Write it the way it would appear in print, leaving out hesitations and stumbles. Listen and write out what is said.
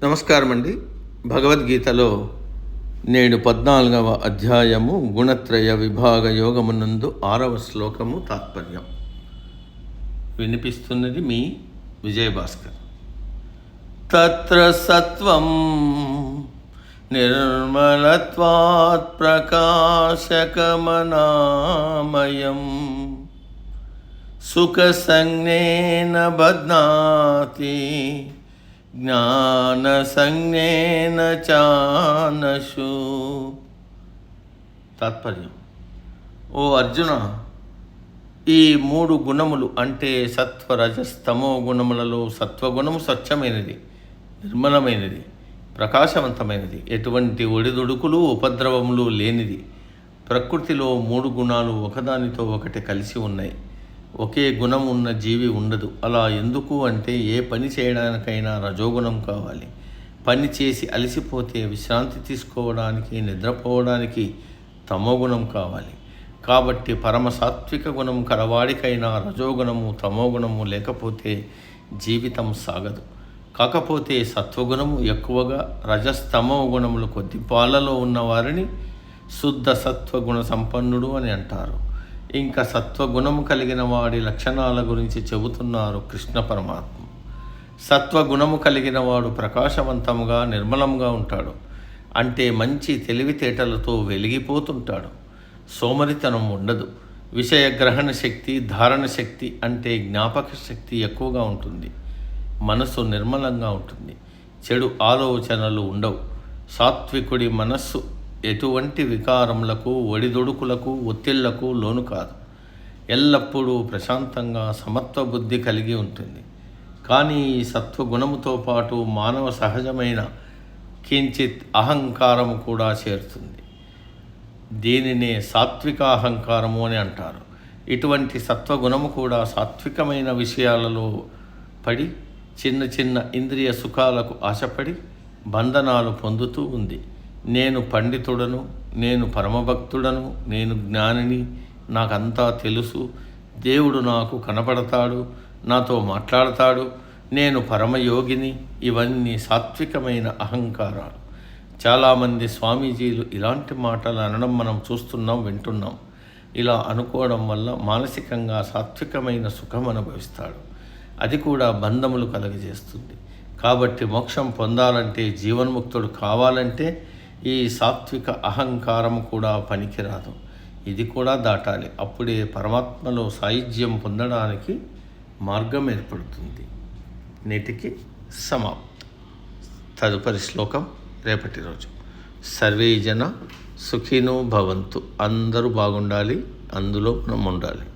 నమస్కారం అండి. భగవద్గీతలో నేడు 14వ అధ్యాయము గుణత్రయ విభాగ యోగమునందు 6వ శ్లోకము తాత్పర్యం వినిపిస్తున్నది మీ విజయభాస్కర్. తత్ర సత్వం నిర్మలత్వాత్ ప్రకాశకమనామయం సుఖ సంజ్ఞేన బధ్నాతి జ్ఞాన సంజ్ఞేన చానశు. తాత్పర్యం: ఓ అర్జున, ఈ 3 గుణములు అంటే సత్వ రజస్తమో గుణములలో సత్వగుణము స్వచ్ఛమైనది, నిర్మలమైనది, ప్రకాశవంతమైనది, ఎటువంటి ఒడిదుడుకులు ఉపద్రవములు లేనిది. ప్రకృతిలో 3 గుణాలు ఒకదానితో ఒకటి కలిసి ఉన్నాయి. ఒకే గుణం ఉన్న జీవి ఉండదు. అలా ఎందుకు అంటే ఏ పని చేయడానికైనా రజోగుణం కావాలి. పని చేసి అలసిపోతే విశ్రాంతి తీసుకోవడానికి, నిద్రపోవడానికి తమోగుణం కావాలి. కాబట్టి పరమ సాత్విక గుణం కలవాడికైనా రజోగుణము తమోగుణము లేకపోతే జీవితం సాగదు. కాకపోతే సత్వగుణము ఎక్కువగా, రజస్తమో గుణములు కొద్ది పాలలో ఉన్నవారిని శుద్ధ సత్వగుణ సంపన్నుడు అని అంటారు. ఇంకా సత్వగుణము కలిగిన వాడి లక్షణాల గురించి చెబుతున్నారు కృష్ణ పరమాత్మ. సత్వగుణము కలిగిన వాడు ప్రకాశవంతంగా, నిర్మలంగా ఉంటాడు. అంటే మంచి తెలివితేటలతో వెలిగిపోతుంటాడు. సోమరితనం ఉండదు. విషయగ్రహణ శక్తి, ధారణ శక్తి అంటే జ్ఞాపక శక్తి ఎక్కువగా ఉంటుంది. మనసు నిర్మలంగా ఉంటుంది. చెడు ఆలోచనలు ఉండవు. సాత్వికుడి మనస్సు ఎటువంటి వికారములకు, ఒడిదుడుకులకు, ఒత్తిళ్లకు లోను కాదు. ఎల్లప్పుడూ ప్రశాంతంగా సమత్వ బుద్ధి కలిగి ఉంటుంది. కానీ ఈ సత్వగుణముతో పాటు మానవ సహజమైన కించిత్ అహంకారము కూడా చేరుతుంది. దీనినే సాత్విక అహంకారము అని అంటారు. ఇటువంటి సత్వగుణము కూడా సాత్వికమైన విషయాలలో పడి చిన్న చిన్న ఇంద్రియ సుఖాలకు ఆశపడి బంధనాలు పొందుతూ ఉంది. నేను పండితుడను, నేను పరమభక్తుడను, నేను జ్ఞానిని, నాకంతా తెలుసు, దేవుడు నాకు కనపడతాడు, నాతో మాట్లాడతాడు, నేను పరమయోగిని. ఇవన్నీ సాత్వికమైన అహంకారాలు. చాలామంది స్వామీజీలు ఇలాంటి మాటలు అనడం మనం చూస్తున్నాం, వింటున్నాం. ఇలా అనుకోవడం వల్ల మానసికంగా సాత్వికమైన సుఖం అనుభవిస్తాడు. అది కూడా బంధములు కలుగజేస్తుంది. కాబట్టి మోక్షం పొందాలంటే, జీవన్ముక్తుడు కావాలంటే ఈ సాత్విక అహంకారము కూడా పనికిరాదు. ఇది కూడా దాటాలి. అప్పుడే పరమాత్మలో సాయుధ్యం పొందడానికి మార్గం ఏర్పడుతుంది. నేటికి సమాప్తం. తదుపరి శ్లోకం రేపటి రోజు. సర్వే జన సుఖినో భవంతు. అందరూ బాగుండాలి, అందులో మనం ఉండాలి.